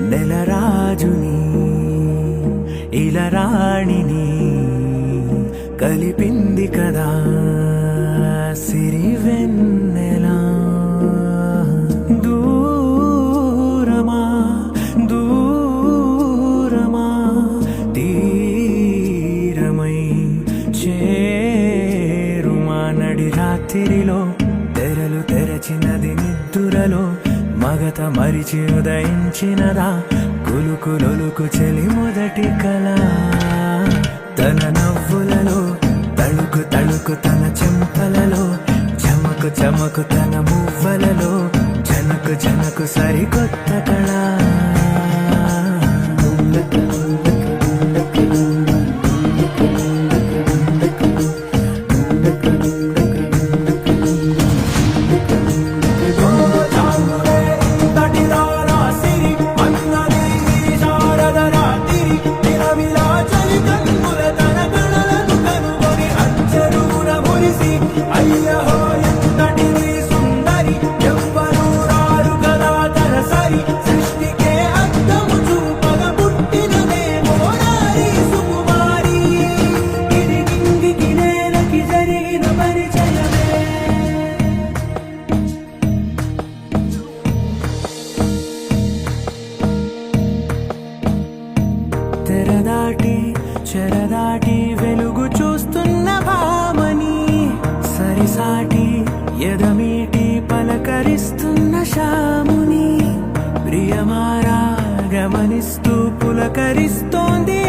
నెలరాజుని ఇలరాణిని కలిపింది కదా సిరివెన్నెలా. దూరమా దూరమా తీరమై చేరుమా. నడి రాత్రిలో తెరలు తెరచినది నిద్దురలో మగత మరిచి ఉదయించినదా కులుకులొలుకు చెలి మొదటి కళ. తన నవ్వులలో తళుకు తళుకు తన చెంపలలో చమకు చమకు తన మువ్వలలో జనకు జనకు సరికొత్త కళ. తెరదాటి చెరదాటి వెలుగు చూస్తున్న భామని సరిసాటి ఎదమీటి పలకరిస్తున్న శాముని ప్రియమారా గమనిస్తూ పులకరిస్తోంది